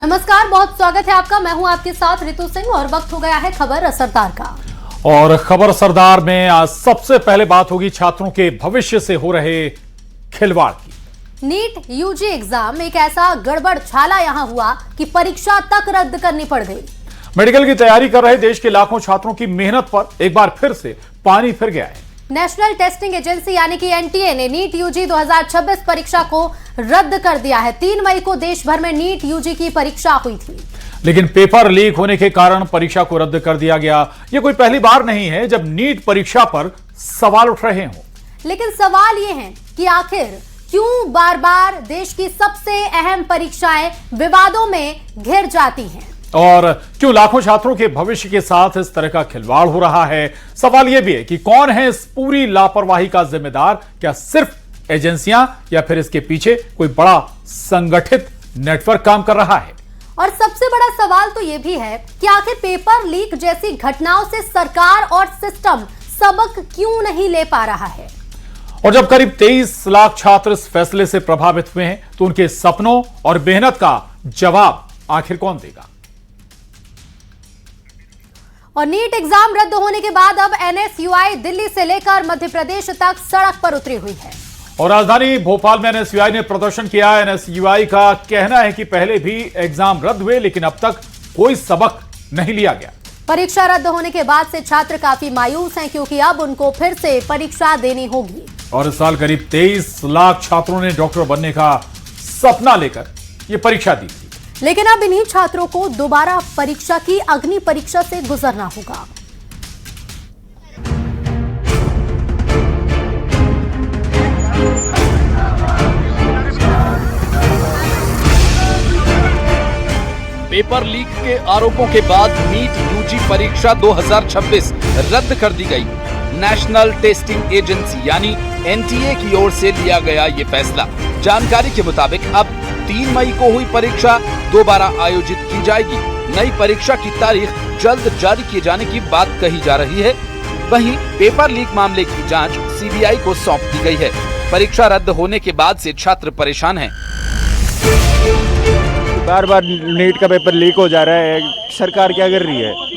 नमस्कार, बहुत स्वागत है आपका। मैं हूं आपके साथ रितु सिंह और वक्त हो गया है खबर असरदार का। और खबर असरदार में आज सबसे पहले बात होगी छात्रों के भविष्य से हो रहे खिलवाड़ की। नीट यूजी एग्जाम एक ऐसा गड़बड़ छाला यहां हुआ कि परीक्षा तक रद्द करनी पड़ गई। मेडिकल की तैयारी कर रहे देश के लाखों छात्रों की मेहनत पर एक बार फिर से पानी फिर गया है। नेशनल टेस्टिंग एजेंसी यानी कि एनटीए ने नीट यूजी 2026 परीक्षा को रद्द कर दिया है। 3 मई को देश भर में नीट यूजी की परीक्षा हुई थी, लेकिन पेपर लीक होने के कारण परीक्षा को रद्द कर दिया गया। यह कोई पहली बार नहीं है जब नीट परीक्षा पर सवाल उठ रहे हों। लेकिन सवाल यह है कि आखिर क्यों बार बार देश की सबसे अहम परीक्षाएं विवादों में घिर जाती हैं और क्यों लाखों छात्रों के भविष्य के साथ इस तरह का खिलवाड़ हो रहा है। सवाल यह भी है कि कौन है इस पूरी लापरवाही का जिम्मेदार। क्या सिर्फ एजेंसियां या फिर इसके पीछे कोई बड़ा संगठित नेटवर्क काम कर रहा है। और सबसे बड़ा सवाल तो यह भी है कि आखिर पेपर लीक जैसी घटनाओं से सरकार और सिस्टम सबक क्यों नहीं ले पा रहा है। और जब करीब 23 लाख छात्र इस फैसले से प्रभावित हुए हैं तो उनके सपनों और मेहनत का जवाब आखिर कौन देगा। और नीट एग्जाम रद्द होने के बाद अब एनएसयूआई दिल्ली से लेकर मध्य प्रदेश तक सड़क पर उतरी हुई है। और राजधानी भोपाल में एनएसयूआई ने प्रदर्शन किया। एनएसयूआई का कहना है कि पहले भी एग्जाम रद्द हुए लेकिन अब तक कोई सबक नहीं लिया गया। परीक्षा रद्द होने के बाद से छात्र काफी मायूस हैं क्योंकि अब उनको फिर से परीक्षा देनी होगी। और इस साल करीब 23 लाख छात्रों ने डॉक्टर बनने का सपना लेकर यह परीक्षा दी थी। लेकिन अब इन्हीं छात्रों को दोबारा परीक्षा की अग्नि परीक्षा से गुजरना होगा। पेपर लीक के आरोपों के बाद नीट यूजी परीक्षा 2026 रद्द कर दी गई। नेशनल टेस्टिंग एजेंसी यानी एनटीए की ओर से लिया गया ये फैसला। जानकारी के मुताबिक अब 3 मई को हुई परीक्षा दोबारा आयोजित की जाएगी। नई परीक्षा की तारीख जल्द जारी किए जाने की बात कही जा रही है। वहीं पेपर लीक मामले की जांच सीबीआई को सौंप दी गई है। परीक्षा रद्द होने के बाद से छात्र परेशान हैं। बार बार नीट का पेपर लीक हो जा रहा है। सरकार क्या कर रही है?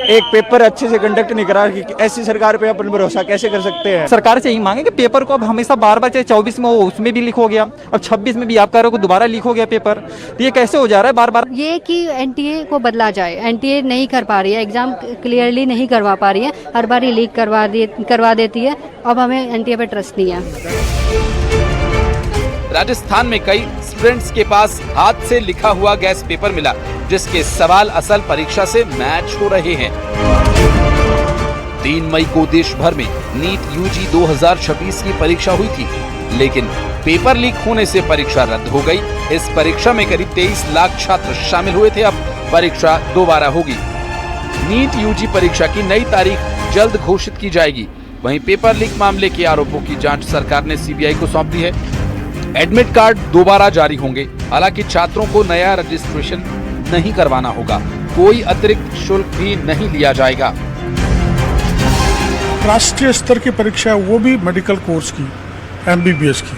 एक पेपर अच्छे से कंडक्ट नहीं करा। ऐसी सरकार पे अपन भरोसा कैसे कर सकते हैं? सरकार से यही मांगे कि पेपर को अब हमेशा बार बार, चाहे 24 में हो उसमें भी लीक हो गया, अब 26 में भी आप कह रहे हो कि दोबारा लीक हो गया पेपर, तो ये कैसे हो जा रहा है बार बार। ये कि एनटीए को बदला जाए। एनटीए नहीं कर पा रही है, एग्जाम क्लियरली नहीं करवा पा रही है, हर बार ही लीक करवा देती है। अब हमें एनटीए पे ट्रस्ट नहीं है। राजस्थान में कई स्टूडेंट्स के पास हाथ से लिखा हुआ गैस पेपर मिला जिसके सवाल असल परीक्षा से मैच हो रहे हैं। 3 मई को देश भर में नीट यूजी 2026 की परीक्षा हुई थी लेकिन पेपर लीक होने से परीक्षा रद्द हो गई। इस परीक्षा में करीब 23 लाख छात्र शामिल हुए थे। अब परीक्षा दोबारा होगी। नीट यूजी परीक्षा की नई तारीख जल्द घोषित की जाएगी। वहीं पेपर लीक मामले के आरोपों की जांच सरकार ने सीबीआई को सौंप दी है। एडमिट कार्ड दोबारा जारी होंगे। हालांकि छात्रों को नया रजिस्ट्रेशन नहीं करवाना होगा। कोई अतिरिक्त शुल्क भी नहीं लिया जाएगा। राष्ट्रीय स्तर की परीक्षा है, वो भी मेडिकल कोर्स की, एमबीबीएस की,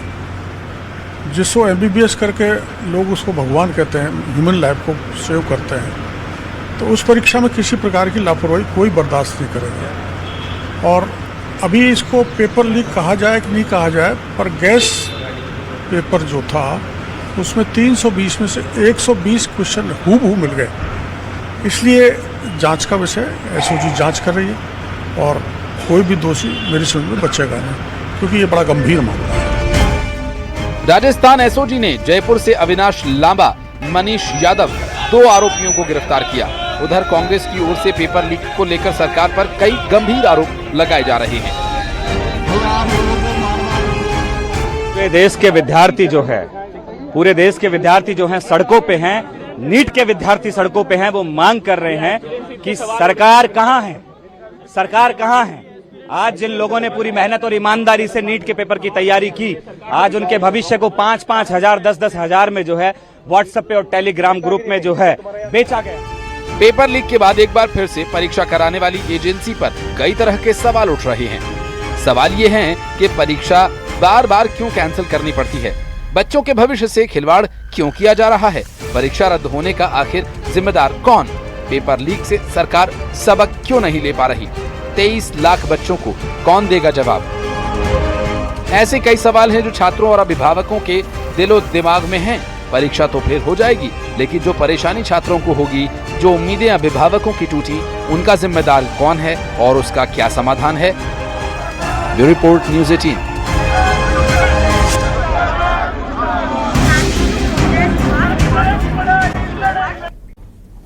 जिसको एमबीबीएस करके लोग उसको भगवान कहते हैं, ह्यूमन लाइफ को सेव करते हैं। तो उस परीक्षा में किसी प्रकार की लापरवाही कोई बर्दाश्त नहीं करेगा। और अभी इसको पेपर लीक कहा जाए कि नहीं कहा जाए, पर गैस पेपर जो था उसमें 320 में से 120 क्वेश्चन हूबहू मिल गए। इसलिए जांच का विषय एसओजी जांच कर रही है और कोई भी दोषी मेरी समझ में बचेगा नहीं, क्योंकि ये बड़ा गंभीर मामला है। राजस्थान एसओजी ने जयपुर से अविनाश लांबा, मनीष यादव 2 आरोपियों को गिरफ्तार किया। उधर कांग्रेस की ओर से पेपर लीक को लेकर सरकार पर कई गंभीर आरोप लगाए जा रहे हैं। पूरे देश के विद्यार्थी जो हैं सड़कों पे हैं। नीट के विद्यार्थी सड़कों पे हैं। वो मांग कर रहे हैं कि सरकार कहां है, सरकार कहां है। आज जिन लोगों ने पूरी मेहनत और ईमानदारी से नीट के पेपर की तैयारी की, आज उनके भविष्य को 5-5 हजार 10-10 हजार में जो है व्हाट्सएप पे और टेलीग्राम ग्रुप में जो है बेचा गया। पेपर लीक के बाद एक बार फिर से परीक्षा कराने वाली एजेंसी पर कई तरह के सवाल उठ रहे हैं। सवाल ये हैं कि परीक्षा बार बार क्यों कैंसिल करनी पड़ती है। बच्चों के भविष्य से खिलवाड़ क्यों किया जा रहा है? परीक्षा रद्द होने का आखिर जिम्मेदार कौन? पेपर लीक से सरकार सबक क्यों नहीं ले पा रही? 23 लाख बच्चों को कौन देगा जवाब? ऐसे कई सवाल हैं जो छात्रों और अभिभावकों के दिलो दिमाग में हैं। परीक्षा तो फिर हो जाएगी, लेकिन जो परेशानी छात्रों को होगी, जो उम्मीदें अभिभावकों की टूटी, उनका जिम्मेदार कौन है और उसका क्या समाधान है? Bureau report, news 18।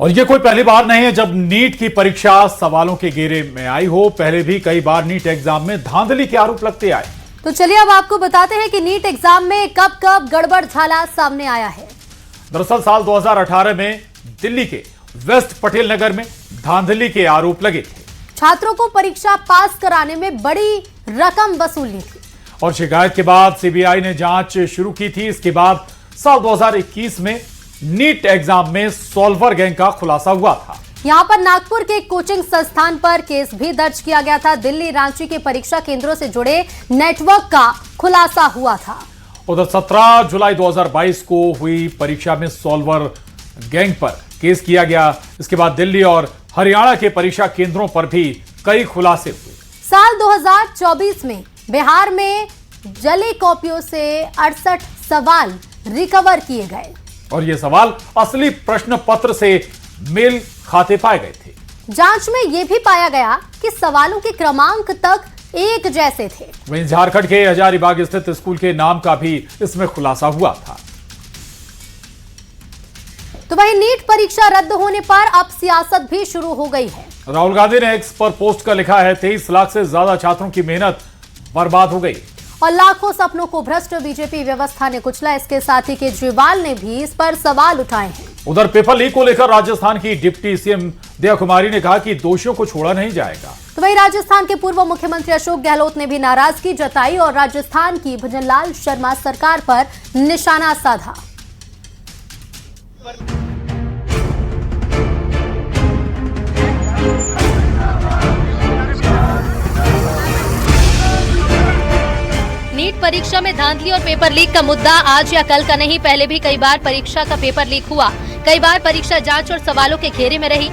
और ये कोई पहली बार नहीं है जब नीट की परीक्षा सवालों के घेरे में आई हो। पहले भी कई बार नीट एग्जाम में धांधली के आरोप लगते आए। तो चलिए अब आपको बताते हैं कि नीट एग्जाम में कब कब गड़बड़ झाला सामने आया है। दरअसल साल 2018 में दिल्ली के वेस्ट पटेल नगर में धांधली के आरोप लगे थे। छात्रों को परीक्षा पास कराने में बड़ी रकम वसूली थी और शिकायत के बाद सीबीआई ने जांच शुरू की थी। इसके बाद साल 2021 में नीट एग्जाम में सॉल्वर गैंग का खुलासा हुआ था। यहाँ पर नागपुर के कोचिंग संस्थान पर केस भी दर्ज किया गया था। दिल्ली रांची के परीक्षा केंद्रों से जुड़े नेटवर्क का खुलासा हुआ था। उधर 17 जुलाई 2022 को हुई परीक्षा में सॉल्वर गैंग पर केस किया गया। इसके बाद दिल्ली और हरियाणा के परीक्षा केंद्रों पर भी कई खुलासे हुए। साल 2024 में बिहार में जली कॉपियों से 68 सवाल रिकवर किए गए और ये सवाल असली प्रश्न पत्र से मेल खाते पाए गए थे। जांच में यह भी पाया गया कि सवालों के क्रमांक तक एक जैसे थे। वहीं झारखंड के हजारीबाग स्थित स्कूल के नाम का भी इसमें खुलासा हुआ था। तो वहीं नीट परीक्षा रद्द होने पर अब सियासत भी शुरू हो गई है। राहुल गांधी ने एक्स पर पोस्ट कर लिखा है, 23 लाख से ज्यादा छात्रों की मेहनत बर्बाद हो गई और लाखों सपनों को भ्रष्ट बीजेपी व्यवस्था ने कुचला। इसके साथ ही केजरीवाल ने भी इस पर सवाल उठाए हैं। उधर पेपर लीक को लेकर राजस्थान की डिप्टी सीएम दया कुमारी ने कहा कि दोषियों को छोड़ा नहीं जाएगा। तो वहीं राजस्थान के पूर्व मुख्यमंत्री अशोक गहलोत ने भी नाराजगी जताई और राजस्थान की भजनलाल शर्मा सरकार पर निशाना साधा। नीट परीक्षा में धांधली और पेपर लीक का मुद्दा आज या कल का नहीं, पहले भी कई बार परीक्षा का पेपर लीक हुआ। कई बार परीक्षा जांच और सवालों के घेरे में रही।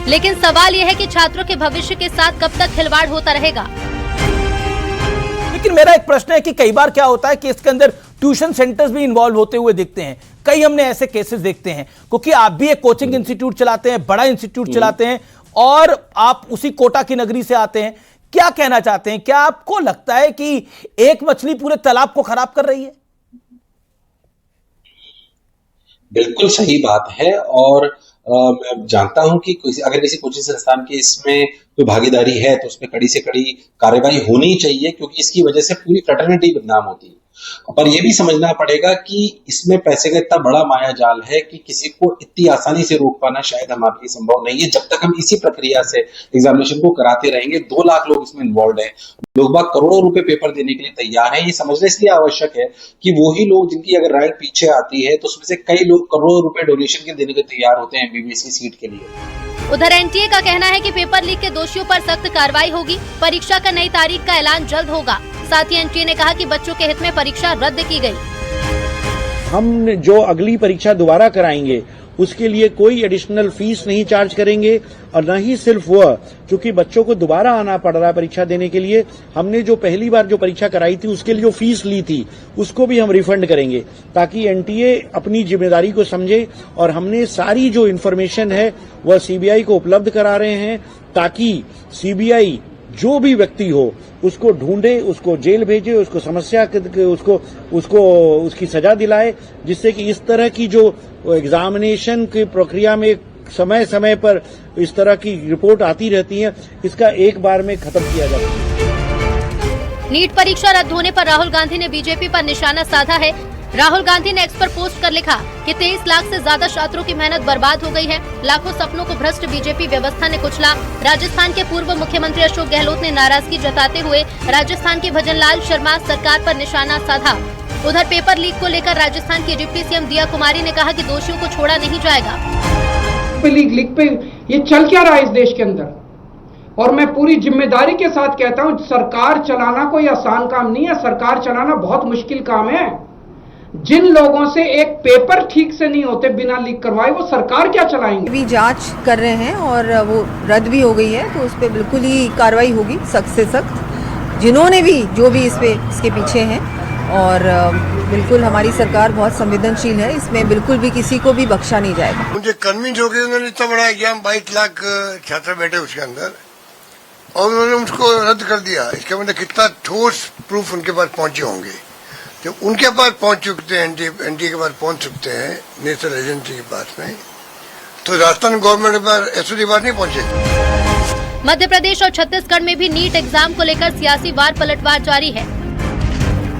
लेकिन सवाल यह है कि छात्रों के भविष्य के साथ कब तक खिलवाड़ होता रहेगा। लेकिन मेरा एक प्रश्न है कि कई बार क्या होता है कि इसके अंदर ट्यूशन सेंटर्स भी इन्वॉल्व होते हुए दिखते हैं। कई हमने ऐसे केसेस देखते हैं, क्योंकि आप भी एक कोचिंग इंस्टीट्यूट चलाते हैं, बड़ा इंस्टीट्यूट चलाते हैं और आप उसी कोटा की नगरी से आते हैं। क्या कहना चाहते हैं? क्या आपको लगता है कि एक मछली पूरे तालाब को खराब कर रही है? बिल्कुल सही बात है। और मैं जानता हूं कि अगर किसी कोचिंग संस्थान की इसमें कोई भागीदारी है तो उसमें कड़ी से कड़ी कार्रवाई होनी चाहिए, क्योंकि इसकी वजह से पूरी फ्रेटर्निटी बदनाम होती है। पर यह भी समझना पड़ेगा कि इसमें पैसे का इतना बड़ा माया जाल है कि किसी को इतनी आसानी से रोक पाना शायद हमारे लिए संभव नहीं है। जब तक हम इसी प्रक्रिया से एग्जामिनेशन को कराते रहेंगे, 2 लाख लोग इसमें इन्वॉल्व हैं, लोग बाग करोड़ों रुपए पेपर देने के लिए तैयार हैं। ये समझना इसलिए आवश्यक है कि वही लोग जिनकी अगर रैंक पीछे आती है तो उसमें से कई लोग करोड़ों रुपए डोनेशन के देने के तैयार होते हैं एमबीबीएस की सीट के लिए। उधर एनटीए का कहना है कि पेपर लीक के दोषियों पर सख्त कार्रवाई होगी। परीक्षा का नई तारीख का ऐलान जल्द होगा। साथ ही एनटीए ने कहा कि बच्चों के हित में परीक्षा रद्द की गई। हम जो अगली परीक्षा दोबारा कराएंगे उसके लिए कोई एडिशनल फीस नहीं चार्ज करेंगे और न ही सिर्फ वह, क्योंकि बच्चों को दोबारा आना पड़ रहा है परीक्षा देने के लिए। हमने जो पहली बार जो परीक्षा कराई थी उसके लिए जो फीस ली थी उसको भी हम रिफंड करेंगे, ताकि एनटीए अपनी जिम्मेदारी को समझे। और हमने सारी जो इन्फॉर्मेशन है वह सीबीआई को उपलब्ध करा रहे हैं, ताकि सीबीआई जो भी व्यक्ति हो उसको ढूंढे, उसको जेल भेजे, उसको उसकी सजा दिलाए, जिससे कि इस तरह की जो एग्जामिनेशन की प्रक्रिया में समय समय पर इस तरह की रिपोर्ट आती रहती है, इसका एक बार में खत्म किया जाए। नीट परीक्षा रद्द होने पर राहुल गांधी ने बीजेपी पर निशाना साधा है। राहुल गांधी ने एक्स पर पोस्ट कर लिखा कि 23 लाख से ज्यादा छात्रों की मेहनत बर्बाद हो गई है। लाखों सपनों को भ्रष्ट बीजेपी व्यवस्था ने कुचला। राजस्थान के पूर्व मुख्यमंत्री अशोक गहलोत ने नाराजगी जताते हुए राजस्थान की भजनलाल शर्मा सरकार पर निशाना साधा। उधर पेपर लीक को लेकर राजस्थान की डिप्टी सीएम दिया कुमारी ने कहा कि दोषियों को छोड़ा नहीं जाएगा। लीक पे ये चल क्या रहा है इस देश के अंदर, और मैं पूरी जिम्मेदारी के साथ कहता हूं, सरकार चलाना कोई आसान काम नहीं है। सरकार चलाना बहुत मुश्किल काम है। जिन लोगों से एक पेपर ठीक से नहीं होते बिना लीक करवाए, वो सरकार क्या चलाएंगे? भी जांच कर रहे हैं और वो रद्द भी हो गई है, तो उस पर बिल्कुल ही कार्रवाई होगी सख्त से सख्त, जिन्होंने भी जो भी इसके पीछे हैं। और बिल्कुल हमारी सरकार बहुत संवेदनशील है, इसमें बिल्कुल भी किसी को भी बख्शा नहीं जाएगा। मुझे कन्विंस हो गया, उन्होंने इतना बड़ा एग्जाम 22 लाख छात्र बैठे उसके अंदर और उन्होंने उसको रद्द कर दिया। इसका मतलब कितना ठोस प्रूफ उनके पास पहुंचे होंगे। जब उनके पास पहुंच चुके हैं, एनटीए के पास पहुंच चुकते हैं, नेशनल एजेंसी के पास में, तो राजस्थान गवर्नमेंट के पास एसओ के पास नहीं पहुंचे। मध्य प्रदेश और छत्तीसगढ़ में भी नीट एग्जाम को लेकर सियासी वार पलटवार जारी है।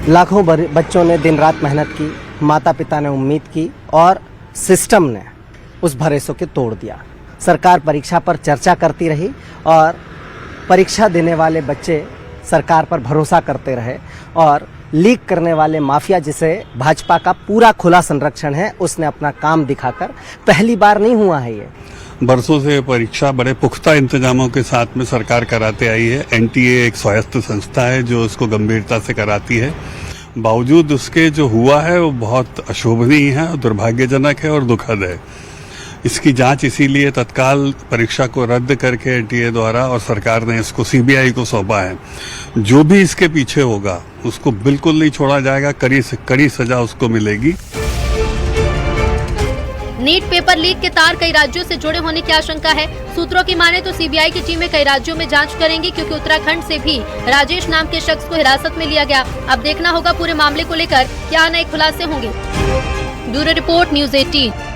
लाखों बच्चों ने दिन रात मेहनत की, माता पिता ने उम्मीद की और सिस्टम ने उस भरोसे को तोड़ दिया। सरकार परीक्षा पर चर्चा करती रही और परीक्षा देने वाले बच्चे सरकार पर भरोसा करते रहे और लीक करने वाले माफिया, जिसे भाजपा का पूरा खुला संरक्षण है, उसने अपना काम दिखाकर, पहली बार नहीं हुआ है ये, बरसों से परीक्षा बड़े पुख्ता इंतजामों के साथ में सरकार कराते आई है। एनटीए एक स्वायत्त संस्था है जो इसको गंभीरता से कराती है। बावजूद उसके जो हुआ है वो बहुत अशोभनीय है, दुर्भाग्यजनक है और दुखद है। इसकी जांच इसीलिए तत्काल परीक्षा को रद्द करके एनटीए द्वारा और सरकार ने इसको सीबीआई को सौंपा है। जो भी इसके पीछे होगा उसको बिल्कुल नहीं छोड़ा जाएगा, कड़ी से कड़ी सजा उसको मिलेगी। नीट पेपर लीक के तार कई राज्यों से जुड़े होने की आशंका है। सूत्रों की माने तो सीबीआई की टीमें कई राज्यों में जांच करेंगी, क्योंकि उत्तराखंड से भी राजेश नाम के शख्स को हिरासत में लिया गया। अब देखना होगा पूरे मामले को लेकर क्या नए खुलासे होंगे। Bureau report, news 18।